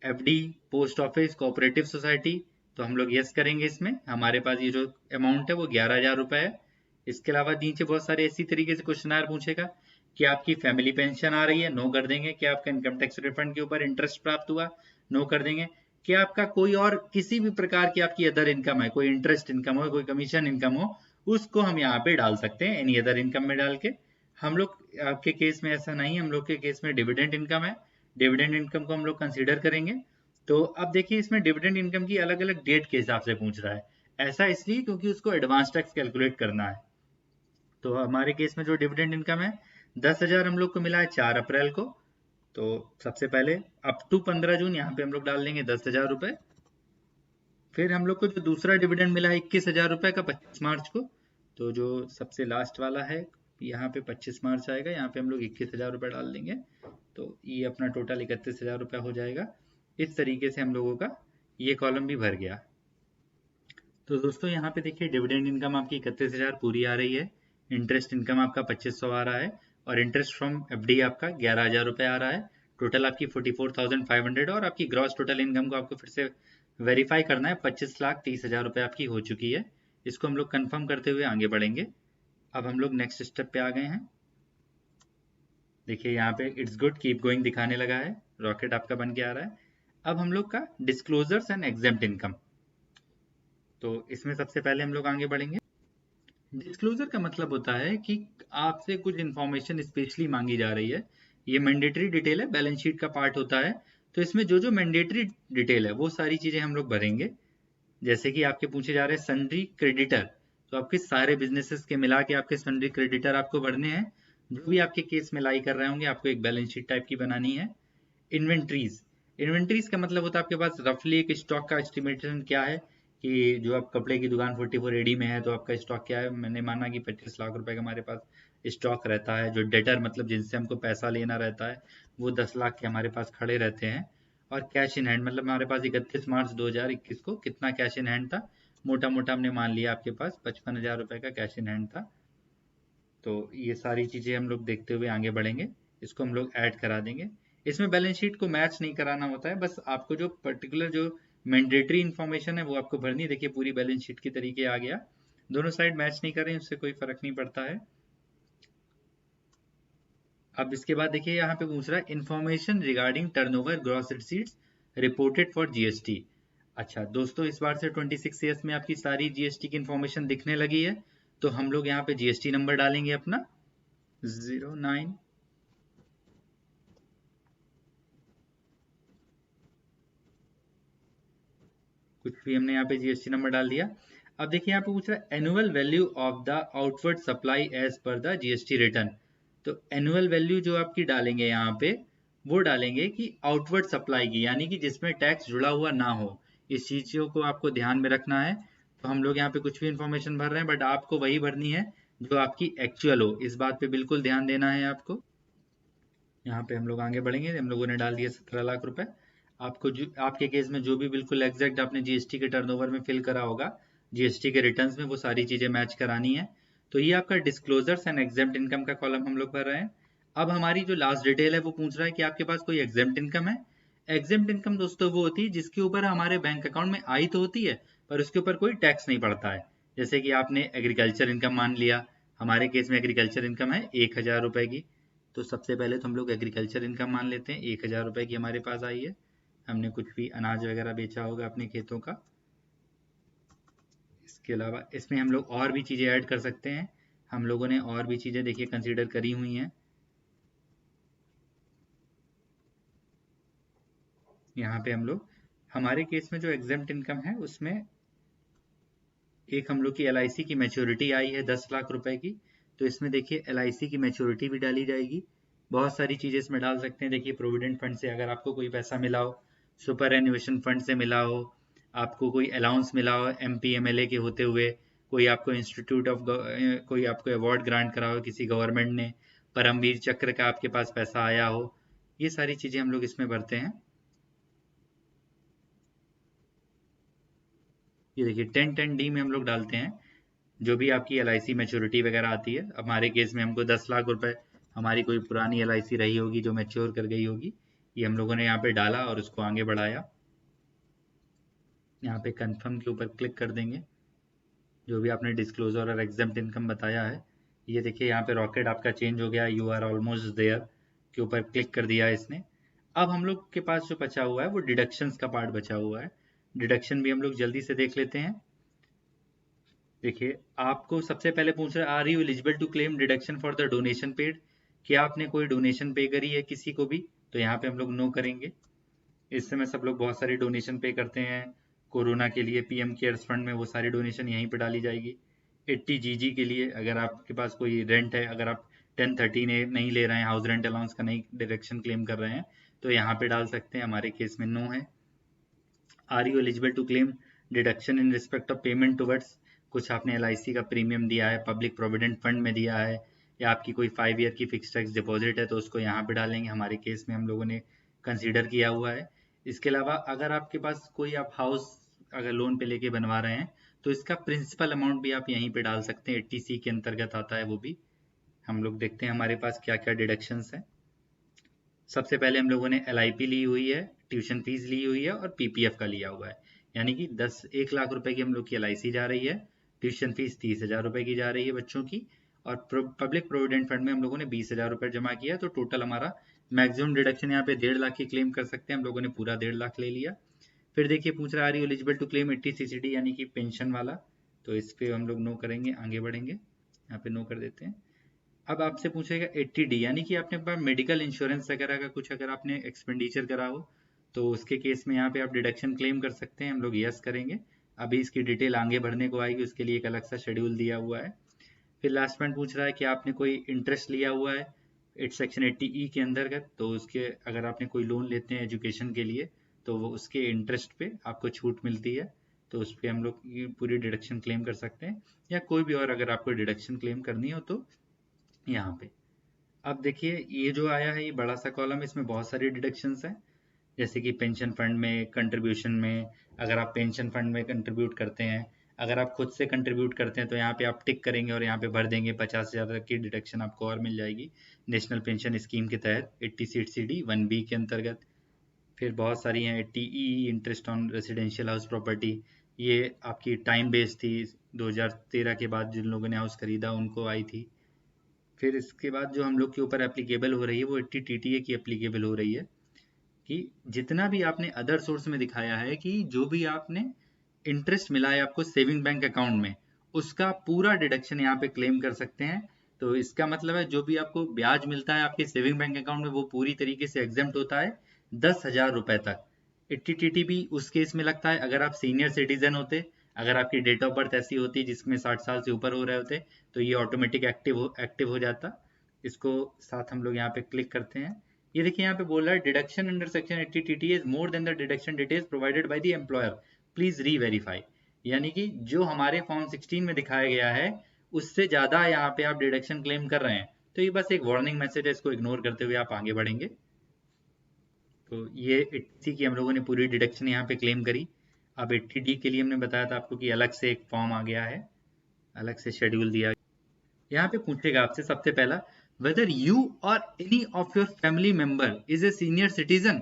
FD, post office, cooperative society. तो हम लोग यस करेंगे। इसमें हमारे पास ये जो अमाउंट है वो 11,000 रुपए है। इसके अलावा नीचे बहुत सारे इसी तरीके से क्वेश्चन आर पूछेगा कि आपकी फैमिली पेंशन आ रही है, नो कर देंगे। क्या आपका इनकम टैक्स रिफंड के ऊपर इंटरेस्ट प्राप्त हुआ, नो कर देंगे। क्या आपका कोई और किसी भी प्रकार की आपकी अदर इनकम है, कोई इंटरेस्ट इनकम हो, कोई कमीशन इनकम हो, उसको हम यहाँ पे डाल सकते हैं एनी अदर इनकम में डाल के। हम लोग आपके केस में ऐसा नहीं, हम लोग के केस में डिविडेंड इनकम है। डिविडेंड इनकम को हम लोग कंसीडर करेंगे। तो अब देखिए, इसमें डिविडेंड इनकम की अलग अलग डेट के हिसाब से पूछ रहा है। ऐसा इसलिए क्योंकि उसको एडवांस टैक्स कैलकुलेट करना है। तो हमारे केस में जो डिविडेंड इनकम है 10,000 हम लोग को मिला है 4 अप्रैल को। तो सबसे पहले अप टू 15 जून यहाँ पे हम लोग डाल देंगे 10,000 रुपए। फिर हम लोग को जो दूसरा डिविडेंड मिला है 21,000 रुपए का 25 मार्च को। तो जो सबसे लास्ट वाला है यहाँ पे 25 मार्च आएगा, यहाँ पे हम लोग 21,000 रुपए डाल देंगे। तो ये अपना टोटल 31,000 रुपया हो जाएगा। इस तरीके से हम लोगों का ये कॉलम भी भर गया। तो दोस्तों यहाँ पे देखिए, डिविडेंड इनकम आपकी 31,000 पूरी आ रही है। इंटरेस्ट इनकम आपका 2500 आ रहा है, और इंटरेस्ट फ्रॉम एफडी आपका 11,000 रुपये आ रहा है। टोटल आपकी 44,500, और आपकी ग्रॉस टोटल इनकम को आपको फिर से वेरीफाई करना है, 25,30,000 रुपये आपकी हो चुकी है। इसको हम लोग कंफर्म करते हुए आगे बढ़ेंगे। अब हम लोग नेक्स्ट स्टेप पे आ गए हैं। देखिए यहाँ पे इट्स गुड कीप गोइंग दिखाने लगा है, रॉकेट आपका बन के आ रहा है। अब हम लोग का डिस्क्लोजर्स एंड एग्जेम्प्ट इनकम। तो इसमें सबसे पहले हम लोग आगे बढ़ेंगे। डिस्क्लोजर का मतलब होता है कि आपसे कुछ इन्फॉर्मेशन स्पेशली मांगी जा रही है। ये मैंडेटरी डिटेल है, बैलेंस शीट का पार्ट होता है। तो इसमें जो जो मैंडेटरी डिटेल है वो सारी चीजें हम लोग भरेंगे। जैसे कि आपके पूछे जा रहे हैं सन्ड्री क्रेडिटर, तो आपके सारे बिजनेसेस के मिला के आपके सन्ड्री क्रेडिटर आपको भरने हैं। जो भी आपके केस में लाई कर रहे होंगे, आपको एक बैलेंस शीट टाइप की बनानी है। इन्वेंट्रीज, इन्वेंट्रीज का मतलब होता है आपके पास रफली एक स्टॉक का एस्टिमेशन क्या है, कि जो आप कपड़े की दुकान 44 एडी में है तो आपका स्टॉक क्या है। मैंने माना कि 25 लाख रुपए का हमारे पास स्टॉक रहता है। जो डेटर मतलब जिनसे हमको पैसा लेना रहता है, वो 10 लाख के हमारे पास खड़े रहते हैं। और कैश इन हैंड मतलब हमारे पास 31 मार्च 2021 को कितना कैश इन हैंड था, मोटा मोटा हमने मान लिया आपके पास 55,000 रुपए का कैश इन हैंड था। तो ये सारी चीजें हम लोग देखते हुए आगे बढ़ेंगे। इसको हम लोग ऐड करा देंगे। इसमें बैलेंस शीट को मैच नहीं कराना होता है, बस आपको जो पर्टिकुलर जो मैंडेटरी इन्फॉर्मेशन है वो आपको भरनी है। देखिए पूरी बैलेंस शीट की तरीके आ गया। दोनों साइड मैच नहीं कर रहे हैं, उससे कोई फर्क नहीं पड़ता है। अब इसके बाद देखिए यहाँ पे पूछ रहा है information regarding turnover gross receipts reported for GST. अच्छा दोस्तों, इस बार से 26 ईयर्स में आपकी सारी जीएसटी की इन्फॉर्मेशन दिखने लगी है। तो हम लोग यहाँ पे जीएसटी नंबर डालेंगे अपना 09 भी हमने यहाँ पे जीएसटी नंबर डाल दिया। अब देखिए यहाँ पे पूछ रहा है annual value of the outward supply as per the GST return. तो एनुअल वैल्यू जो आपकी डालेंगे यहाँ पे वो डालेंगे कि आउटवर्ड सप्लाई की, यानी कि जिसमें टैक्स जुड़ा हुआ ना हो। इस चीजों को आपको ध्यान में रखना है। तो हम लोग यहाँ पे कुछ भी इंफॉर्मेशन भर रहे हैं, बट आपको वही भरनी है जो आपकी एक्चुअल हो। इस बात पे बिल्कुल ध्यान देना है आपको। यहाँ पे हम लोग आगे बढ़ेंगे। हम लोगों ने डाल दिया 17 लाख रुपए। आपको जो आपके केस में जो भी बिल्कुल एग्जैक्ट आपने जीएसटी के टर्नओवर में फिल करा होगा, जीएसटी के रिटर्न्स में, वो सारी चीजें मैच करानी है। तो ये आपका डिस्क्लोजर्स एंड एग्जेम्प्ट इनकम का कॉलम हम लोग भर रहे हैं। अब हमारी जो लास्ट डिटेल है वो पूछ रहा है कि आपके पास कोई एग्जेम्प्ट इनकम है। एग्जेम्प्ट इनकम दोस्तों वो होती है जिसके ऊपर हमारे बैंक अकाउंट में आई तो होती है, पर उसके ऊपर कोई टैक्स नहीं पड़ता है। जैसे कि आपने एग्रीकल्चर इनकम मान लिया, हमारे केस में एग्रीकल्चर इनकम है 1,000 रुपए की। तो सबसे पहले तो हम लोग एग्रीकल्चर इनकम मान लेते हैं, 1,000 रुपए की हमारे पास आई है। हमने कुछ भी अनाज वगैरह बेचा होगा अपने खेतों का। इसके अलावा इसमें हम लोग और भी चीज़ें ऐड कर सकते हैं। हम लोगों ने और भी चीज़ें देखिए कंसीडर करी हुई हैं। यहाँ पे हम लोग हमारे केस में जो एग्जेम्प्ट इनकम है उसमें एक हम लोग की LIC की मैच्योरिटी आई है 10 लाख रुपए की। तो इसमें देखिए LIC की मैच्योरिटी भी डाली जाएगी। बहुत सारी चीज़ें इसमें डाल सकते हैं। देखिए प्रोविडेंट फंड से अगर आपको कोई पैसा मिला हो, सुपर एन्युएशन फंड से मिला हो, आपको कोई अलाउंस मिला हो MP MLA के होते हुए, कोई आपको इंस्टीट्यूट ऑफ कोई आपको अवार्ड ग्रांट करा हो किसी गवर्नमेंट ने, परमवीर चक्र का आपके पास पैसा आया हो, ये सारी चीज़ें हम लोग इसमें भरते हैं। ये देखिए 10(10)D में हम लोग डालते हैं जो भी आपकी LIC मैच्योरिटी वगैरह आती है। हमारे केस में हमको 10 लाख रुपए हमारी कोई पुरानी LIC रही होगी जो मैच्योर कर गई होगी, ये हम लोगों ने यहाँ पे डाला और उसको आगे बढ़ाया। यहाँ पे कंफर्म के ऊपर क्लिक कर देंगे। जो भी आपने डिस्क्लोजर और एग्जेम्प्ट इनकम बताया है, ये देखिए यहाँ पे रॉकेट आपका चेंज हो गया, यू आर ऑलमोस्ट देयर के ऊपर क्लिक कर दिया इसने। अब हम लोग के पास जो बचा हुआ है वो डिडक्शंस का पार्ट बचा हुआ है। डिडक्शन भी हम लोग जल्दी से देख लेते हैं। देखिए आपको सबसे पहले पूछ रहा है are you eligible to claim deduction for the donation paid. क्या आपने कोई डोनेशन पे करी है किसी को भी? तो यहाँ पे हम लोग नो करेंगे। इस समय सब लोग बहुत सारी डोनेशन पे करते हैं कोरोना के लिए, PM केयर्स फंड में वो सारी डोनेशन यहीं पे डाली जाएगी। 80GG के लिए अगर आपके पास कोई रेंट है, अगर आप 1030 नहीं ले रहे हैं, हाउस रेंट अलाउंस का नहीं डायरेक्शन क्लेम कर रहे हैं, तो यहाँ पे डाल सकते हैं। हमारे केस में नो है। Are you eligible to claim deduction in respect of payment towards, कुछ आपने LIC का प्रीमियम दिया है, पब्लिक प्रोविडेंट फंड में दिया है, या आपकी कोई 5 ईयर की फिक्स टैक्स डिपॉजिट है, तो उसको यहाँ पे डालेंगे। हमारे केस में हम लोगों ने कंसीडर किया हुआ है। इसके अलावा अगर आपके पास कोई आप हाउस अगर लोन पे लेके बनवा रहे हैं, तो इसका प्रिंसिपल अमाउंट भी आप यहीं पे डाल सकते हैं। 80C के अंतर्गत आता है वो भी। हम लोग देखते हैं हमारे पास क्या क्या डिडक्शंस है। सबसे पहले हम लोगों ने LIP ली हुई है, ट्यूशन फीस ली हुई है और PPF का लिया हुआ है। यानी कि 1 लाख रुपए की हम लोग की LIC जा रही है, ट्यूशन फीस 30,000 रुपए की जा रही है बच्चों की, और पब्लिक प्रोविडेंट फंड में हम लोगों ने 20,000 रुपए जमा किया। तो टोटल हमारा मैक्सिमम डिडक्शन यहाँ पे 1.5 लाख की क्लेम कर सकते हैं। हम लोगों ने पूरा 1.5 लाख ले लिया। फिर देखिए पूछ रहा है are you eligible to claim 80CCD यानी कि पेंशन वाला। तो इस पे हम लोग नो करेंगे, आगे बढ़ेंगे। यहाँ पे नो कर देते हैं। अब आपसे पूछेगा 80D यानी कि आपने पास मेडिकल इंश्योरेंस वगैरह का कुछ अगर आपने एक्सपेंडिचर करा हो, तो उसके केस में यहाँ पे आप डिडक्शन क्लेम कर सकते हैं। हम लोग यस करेंगे। अभी इसकी डिटेल आगे बढ़ने को आएगी, उसके लिए एक अलग सा शेड्यूल दिया हुआ है। फिर लास्ट पॉइंट पूछ रहा है कि आपने कोई इंटरेस्ट लिया हुआ है सेक्शन 80E के अंतर्गत, तो उसके अगर आपने कोई लोन लेते हैं एजुकेशन के लिए, तो वो उसके इंटरेस्ट पे आपको छूट मिलती है, तो उस पर हम लोग की पूरी डिडक्शन क्लेम कर सकते हैं। या कोई भी और अगर आपको डिडक्शन क्लेम करनी हो तो यहाँ पे। अब देखिए ये जो आया है ये बड़ा सा कॉलम, इसमें बहुत सारी डिडक्शंस हैं। जैसे कि पेंशन फंड में कंट्रीब्यूशन में, अगर आप पेंशन फंड में कंट्रीब्यूट करते हैं, अगर आप खुद से कंट्रीब्यूट करते हैं, तो यहाँ पे आप टिक करेंगे और यहाँ पे भर देंगे 50,000 तक की डिडक्शन आपको और मिल जाएगी नेशनल पेंशन स्कीम के तहत 80CCD 1B के अंतर्गत। फिर बहुत सारी हैं 80E interest on residential house property, ये आपकी टाइम बेस्ड थी, 2013 के बाद जिन लोगों ने हाउस खरीदा उनको आई थी। फिर इसके बाद जो हम लोग के ऊपर एप्लीकेबल हो रही है वो 80TTA की एप्लीकेबल हो रही है, कि जितना भी आपने अदर सोर्स में दिखाया है कि जो भी आपने इंटरेस्ट मिला है आपको सेविंग बैंक अकाउंट में, उसका पूरा डिडक्शन यहाँ पे क्लेम कर सकते हैं। तो इसका मतलब है जो भी आपको ब्याज मिलता है आपके सेविंग बैंक अकाउंट में, वो पूरी तरीके से एग्जेम्प्ट होता है 10,000 रुपए तक। 80TT भी उस केस में लगता है अगर आप सीनियर सिटीजन होते, अगर आपकी डेट ऑफ बर्थ ऐसी होती जिसमें 60 साल से ऊपर हो रहे होते, तो ये ऑटोमेटिक एक्टिव हो जाता। इसको साथ हम लोग यहाँ पे क्लिक करते हैं। ये देखिए यहाँ पे बोल रहा है deduction under section 80TT is more than the deduction details provided by the employer, please reverify. यानी कि जो हमारे फॉर्म 16 में दिखाया गया है उससे ज्यादा यहाँ पे आप डिडक्शन क्लेम कर रहे हैं, तो ये बस एक वार्निंग मैसेज है, इसको इग्नोर करते हुए आप आगे बढ़ेंगे। तो ये 80 की हम लोगों ने पूरी डिडक्शन यहाँ पे क्लेम करी। अब 80D के लिए हमने बताया था आपको कि अलग से एक फॉर्म आ गया है, अलग से शेड्यूल दिया। यहाँ पे पूछेगा आपसे सबसे पहला, वेदर यू और any of your family member is a senior citizen.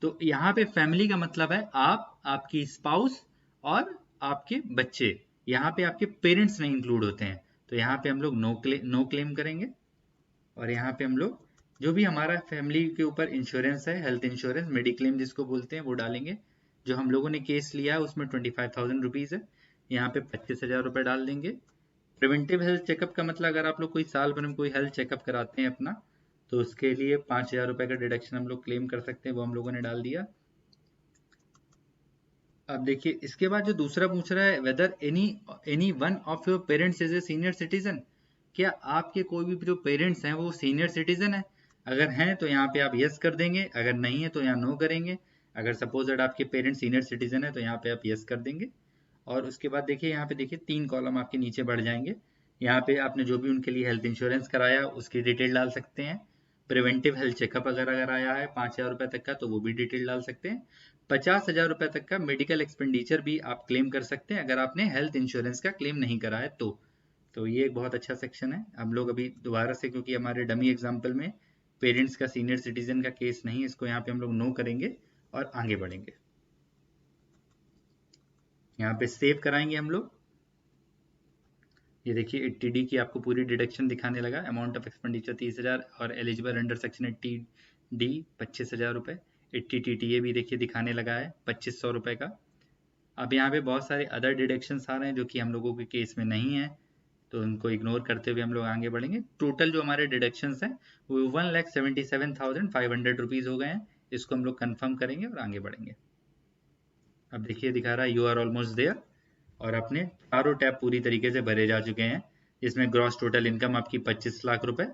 तो यहाँ पे फैमिली का मतलब है आप, आपकी स्पाउस और आपके बच्चे। यहाँ पे आपके पेरेंट्स नहीं इंक्लूड होते हैं, तो यहाँ पे हम लोग नो क्लेम करेंगे। और यहाँ पे हम लोग जो भी हमारा फैमिली के ऊपर इंश्योरेंस है, हेल्थ इंश्योरेंस, मेडिक्लेम जिसको बोलते हैं, वो डालेंगे। जो हम लोगों ने केस लिया है उसमें 25,000 रुपीज है, यहाँ पे 25,000 रुपये डाल देंगे। प्रिवेंटिव हेल्थ चेकअप का मतलब अगर आप लोग कोई साल भर में कोई हेल्थ चेकअप कराते हैं अपना, तो उसके लिए 5,000 रुपये का डिडक्शन हम लोग क्लेम कर सकते हैं, वो हम लोगों ने डाल दिया। अब देखिए इसके बाद जो दूसरा पूछ रहा है, whether any one of your parents is a senior citizen. क्या आपके कोई भी जो पेरेंट्स हैं वो सीनियर सिटीजन है? अगर हैं तो यहाँ पे आप यस कर देंगे, अगर नहीं है तो यहाँ नो करेंगे। अगर सपोज दैट आपके पेरेंट्स सीनियर सिटीजन है तो यहाँ पे आप यस कर देंगे। और उसके बाद देखिए यहाँ पे देखिए 3 कॉलम आपके नीचे बढ़ जाएंगे। यहाँ पे आपने जो भी उनके लिए हेल्थ इंश्योरेंस कराया उसकी डिटेल डाल सकते हैं। प्रिवेंटिव हेल्थ चेकअप अगर आया है 5,000 रुपये तक का, तो वो भी डिटेल डाल सकते हैं। 50,000 रुपये तक का मेडिकल एक्सपेंडिचर भी आप क्लेम कर सकते हैं अगर आपने हेल्थ इंश्योरेंस का क्लेम नहीं करा है तो ये एक बहुत अच्छा सेक्शन है। हम लोग अभी दोबारा से, क्योंकि हमारे डमी एग्जाम्पल में पेरेंट्स का सीनियर सिटीजन का केस नहीं, इसको यहाँ पे हम लोग नो करेंगे और आगे बढ़ेंगे। यहाँ पे सेव कराएंगे हम लोग। ये देखिए 80D की आपको पूरी डिडक्शन दिखाने लगा। अमाउंट ऑफ एक्सपेंडिचर 30,000 और एलिजिबल अंडर सेक्शन 80D 25,000 रुपये। 80TTA भी देखिए दिखाने लगा है 2,500 रुपये का। अब यहाँ पे बहुत सारे अदर डिडक्शंस आ रहे हैं जो कि हम लोगों के केस में नहीं है, तो उनको इग्नोर करते हुए हम लोग आगे बढ़ेंगे। टोटल जो हमारे डिडक्शंस हैं वो 1,77,500 रुपीज़ हो गए हैं। इसको हम लोग कंफर्म करेंगे और आगे बढ़ेंगे। अब देखिए दिखा रहा है यू आर ऑलमोस्ट देयर, और अपने चारों टैब पूरी तरीके से भरे जा चुके हैं, जिसमें ग्रॉस टोटल इनकम आपकी 25 लाख रुपए,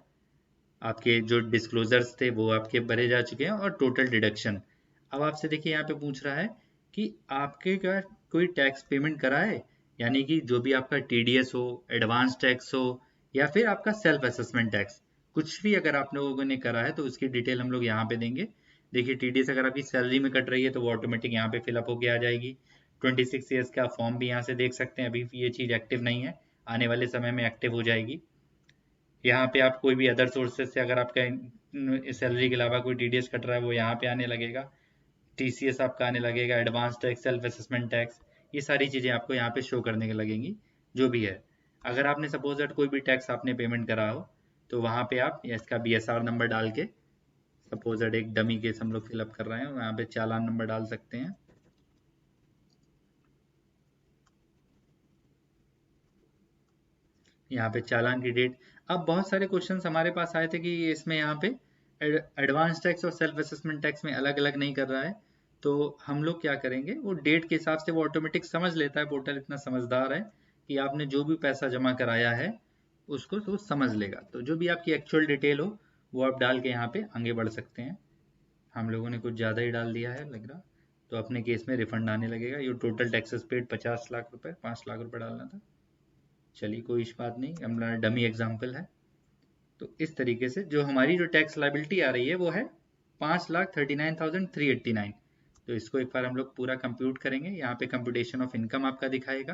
आपके जो डिस्क्लोजर्स थे वो आपके भरे जा चुके हैं, और टोटल डिडक्शन। अब आपसे देखिए यहाँ पे पूछ रहा है कि आपके का कोई टैक्स पेमेंट करा है, यानी कि जो भी आपका TDS हो, एडवांस टैक्स हो, या फिर आपका सेल्फ असेसमेंट टैक्स, कुछ भी अगर आप लोगों ने करा है तो उसकी डिटेल हम लोग यहाँ पे देंगे। देखिए TDS अगर आपकी सैलरी में कट रही है तो वो ऑटोमेटिक यहाँ पे फिलअप होके आ जाएगी। 26 ईयर्स का फॉर्म भी यहाँ से देख सकते हैं, अभी ये चीज़ एक्टिव नहीं है, आने वाले समय में एक्टिव हो जाएगी। यहाँ पे आप कोई भी अदर सोर्सेज से अगर आपका सैलरी के अलावा कोई TDS कट रहा है वो यहाँ पे आने लगेगा। TCS आपका आने लगेगा, advance tax, self assessment tax, ये सारी चीज़ें आपको यहाँ पे शो करने के लगेंगी जो भी है। अगर आपने सपोज दैट कोई भी टैक्स आपने पेमेंट करा हो तो वहाँ पे आप इसका BSR नंबर डाल के, सपोज दैट एक डमी केस हम लोग फिलअप कर रहे हैं, वहाँ पे चालान नंबर डाल सकते हैं। यहाँ पे चालान की डेट। अब बहुत सारे क्वेश्चंस हमारे पास आए थे कि इसमें यहाँ पे एडवांस टैक्स और सेल्फ असेसमेंट टैक्स में अलग अलग नहीं कर रहा है, तो हम लोग क्या करेंगे, वो डेट के हिसाब से वो ऑटोमेटिक समझ लेता है, पोर्टल इतना समझदार है कि आपने जो भी पैसा जमा कराया है उसको तो समझ लेगा। तो जो भी आपकी एक्चुअल डिटेल हो वो आप डाल के यहाँ पे आगे बढ़ सकते हैं। हम लोगों ने कुछ ज़्यादा ही डाल दिया है लग रहा, तो अपने केस में रिफंड आने लगेगा। ये टोटल टैक्सेस पेड 50 लाख रुपए, 5 लाख रुपए डालना था। चलिए कोई इस बात नहीं, हमारा डमी एग्जाम्पल है। तो इस तरीके से जो हमारी जो टैक्स लाइबिलिटी आ रही है वो है 5,39,389। तो इसको एक बार हम लोग पूरा कंप्यूट करेंगे। यहाँ पे कंप्यूटेशन ऑफ इनकम आपका दिखाएगा।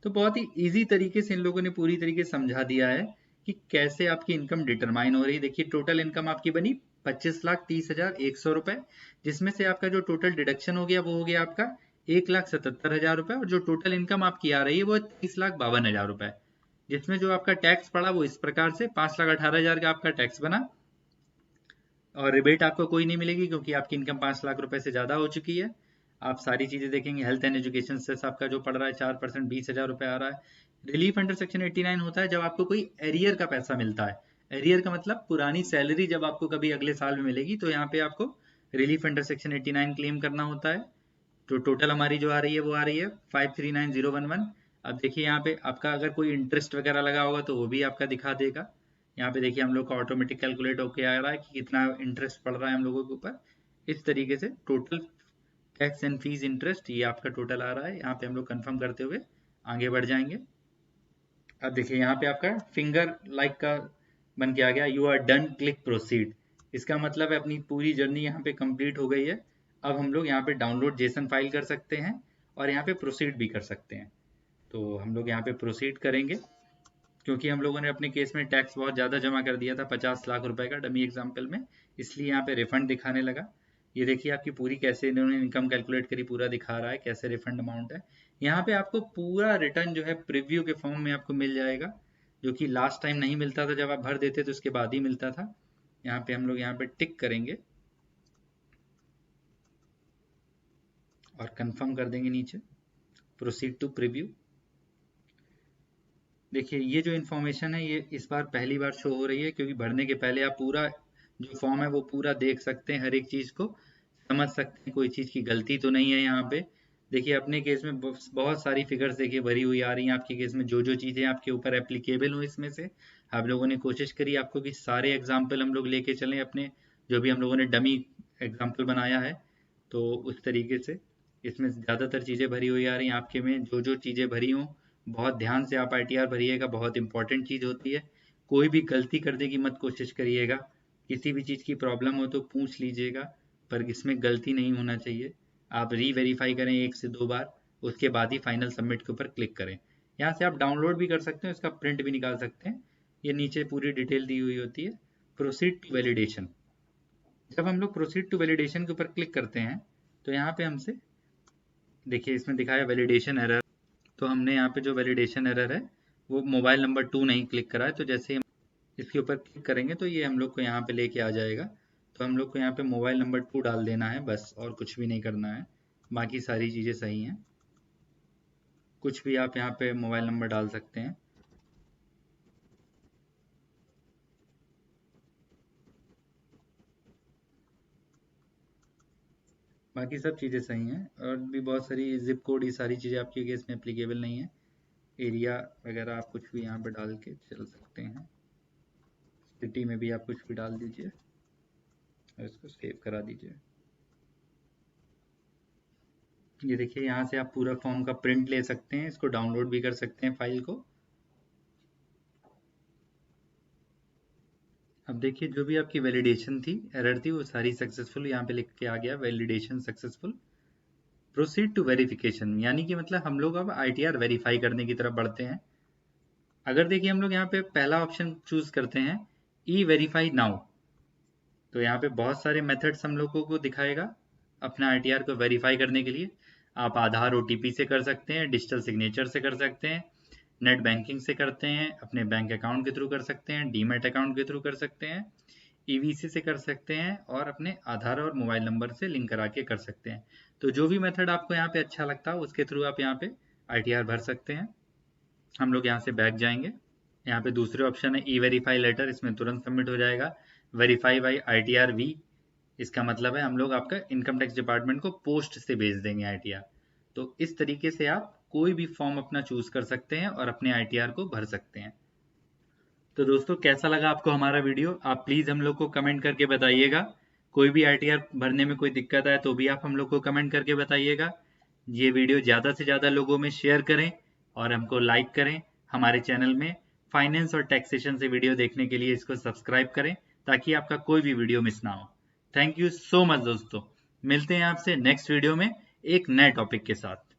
तो बहुत ही इजी तरीके से इन लोगों ने पूरी तरीके से समझा दिया है कि कैसे आपकी इनकम डिटरमाइन हो रही है। देखिए टोटल इनकम आपकी बनी 25,30,100 रुपए, जिसमें से आपका जो टोटल डिडक्शन हो गया वो हो गया आपका 1,77,000 रुपए, और जो टोटल इनकम आपकी आ रही है वो 30,52,000 रुपए, जिसमें जो आपका टैक्स पड़ा वो इस प्रकार से 5,18,000 का आपका टैक्स बना, और रिबेट आपको कोई नहीं मिलेगी क्योंकि आपकी इनकम 5 लाख रुपए से ज्यादा हो चुकी है। आप सारी चीजें देखेंगे, हेल्थ एंड एजुकेशन सेस आपका जो पड़ रहा है 4%, 20,000 रुपए आ रहा है। रिलीफ अंडर सेक्शन 89 होता है जब आपको कोई एरियर का पैसा मिलता है। एरियर का मतलब पुरानी सैलरी जब आपको कभी अगले साल में मिलेगी तो यहाँ पे आपको रिलीफ अंडर सेक्शन 89 क्लेम करना होता है। तो टोटल हमारी जो आ रही है वो आ रही है 539011। अब देखिए यहाँ पे आपका अगर कोई इंटरेस्ट वगैरह लगा होगा तो वो भी आपका दिखा देगा। यहाँ पे देखिए हम लोग का ऑटोमेटिक कैलकुलेट होके आ रहा है कि कितना इंटरेस्ट पड़ रहा है हम लोगों के ऊपर। इस तरीके से total tax and fees interest ये आपका टोटल आ रहा है। यहाँ पे हम लोग कंफर्म करते हुए आगे बढ़ जाएंगे। अब देखिए यहाँ पे आपका फिंगर लाइक का बन के आ गया, you are done, click proceed. इसका मतलब है अपनी पूरी जर्नी यहाँ पे कंप्लीट हो गई है। अब हम लोग यहाँ पे डाउनलोड जेसन फाइल कर सकते हैं और यहाँ पे प्रोसीड भी कर सकते हैं। तो हम लोग यहाँ पे प्रोसीड करेंगे क्योंकि हम लोगों ने अपने केस में टैक्स बहुत ज़्यादा जमा कर दिया था 50 लाख रुपए का डमी एग्जाम्पल में, इसलिए यहाँ पे रिफंड दिखाने लगा। ये देखिए आपकी पूरी कैसे इन्होंने इनकम कैलकुलेट करी, पूरा दिखा रहा है कैसे रिफंड अमाउंट है। यहाँ पे आपको पूरा रिटर्न जो है प्रीव्यू के फॉर्म में आपको मिल जाएगा, जो कि लास्ट टाइम नहीं मिलता था, जब आप भर देते तो उसके बाद ही मिलता था। यहाँ पे हम लोग यहाँ पे टिक करेंगे और कंफर्म कर देंगे नीचे, प्रोसीड टू प्रीव्यू। देखिए ये जो इन्फॉर्मेशन है ये इस बार पहली बार शो हो रही है, क्योंकि भरने के पहले आप पूरा जो फॉर्म है वो पूरा देख सकते हैं, हर एक चीज़ को समझ सकते हैं, कोई चीज़ की गलती तो नहीं है यहाँ पे। देखिए अपने केस में बहुत सारी फिगर्स देखिए भरी हुई आ रही हैं आपके केस में, जो जो चीज़ें आपके ऊपर एप्लीकेबल हो इसमें से आप लोगों ने कोशिश करी आपको कि सारे एग्जाम्पल हम लोग लेके चलें अपने, जो भी हम लोगों ने डमी एग्जाम्पल बनाया है। तो उस तरीके से इसमें ज़्यादातर चीज़ें भरी हुई आ रही हैं आपके में, जो जो चीज़ें भरी हों बहुत ध्यान से आप ITR भरिएगा, बहुत इंपॉर्टेंट चीज़ होती है। कोई भी गलती करने की मत कोशिश करिएगा, किसी भी चीज़ की प्रॉब्लम हो तो पूछ लीजिएगा, पर इसमें गलती नहीं होना चाहिए। आप री-वेरीफाई करें 1 से 2 बार, उसके बाद ही फाइनल सबमिट के ऊपर क्लिक करें। यहाँ से आप डाउनलोड भी कर सकते हैं, इसका प्रिंट भी निकाल सकते हैं। ये नीचे पूरी डिटेल दी हुई होती है। Proceed to validation. जब हम लोग प्रोसीड टू वैलिडेशन के ऊपर क्लिक करते हैं तो यहाँ पे हमसे देखिए इसमें दिखाया वैलिडेशन एरर। तो हमने यहाँ पे जो वैलिडेशन एरर है वो मोबाइल नंबर 2 नहीं क्लिक करा है, तो जैसे हम इसके ऊपर क्लिक करेंगे तो ये हम लोग को यहाँ पे लेके आ जाएगा। तो हम लोग को यहाँ पे मोबाइल नंबर 2 डाल देना है बस, और कुछ भी नहीं करना है, बाकी सारी चीज़ें सही हैं। कुछ भी आप यहाँ पे मोबाइल नंबर डाल सकते हैं। बाकी सब चीज़ें सही हैं, और भी बहुत सारी जिप कोड, ये सारी चीज़ें आपके केस में एप्लीकेबल नहीं है। एरिया वगैरह आप कुछ भी यहाँ पे डाल के चल सकते हैं। सिटी में भी आप कुछ भी डाल दीजिए और इसको सेव करा दीजिए। ये देखिए यहाँ से आप पूरा फॉर्म का प्रिंट ले सकते हैं, इसको डाउनलोड भी कर सकते हैं फाइल को। अब देखिए जो भी आपकी वैलिडेशन थी, एरर थी, वो सारी सक्सेसफुल यहाँ पे लिख के आ गया, validation successful. Proceed to verification, यानी कि मतलब हम लोग अब ITR वेरीफाई करने की तरफ बढ़ते हैं। अगर देखिए हम लोग यहाँ पे पहला ऑप्शन चूज करते हैं ई वेरीफाई नाउ, तो यहाँ पे बहुत सारे मेथड्स हम लोगों को दिखाएगा अपना ITR को वेरीफाई करने के लिए। आप आधार OTP से कर सकते हैं, डिजिटल सिग्नेचर से कर सकते हैं, नेट बैंकिंग से करते हैं, अपने बैंक अकाउंट के थ्रू कर सकते हैं, डीमैट अकाउंट के थ्रू कर सकते हैं, EVC से कर सकते हैं, और अपने आधार और मोबाइल नंबर से लिंक करा के कर सकते हैं। तो जो भी मेथड आपको यहाँ पे अच्छा लगता है उसके थ्रू आप यहाँ पे ITR भर सकते हैं। हम लोग यहाँ से बैक जाएंगे। यहाँ पे दूसरे ऑप्शन है ई वेरीफाई लेटर, इसमें तुरंत सबमिट हो जाएगा। वेरीफाई बाई ITR V, इसका मतलब है हम लोग आपका इनकम टैक्स डिपार्टमेंट को पोस्ट से भेज देंगे ITR। तो इस तरीके से आप कोई भी फॉर्म अपना चूज कर सकते हैं और अपने ITR को भर सकते हैं। तो दोस्तों कैसा लगा आपको हमारा वीडियो, आप प्लीज हम लोग को कमेंट करके बताइएगा। कोई भी ITR भरने में कोई दिक्कत आए तो भी आप हम लोग को कमेंट करके बताइएगा। ये वीडियो ज़्यादा से ज़्यादा लोगों में शेयर करें और हमको लाइक करें। हमारे चैनल में फाइनेंस और टैक्सेशन से वीडियो देखने के लिए इसको सब्सक्राइब करें, ताकि आपका कोई भी वीडियो मिस ना हो। थैंक यू सो मच दोस्तों, मिलते हैं आपसे नेक्स्ट वीडियो में एक नए टॉपिक के साथ।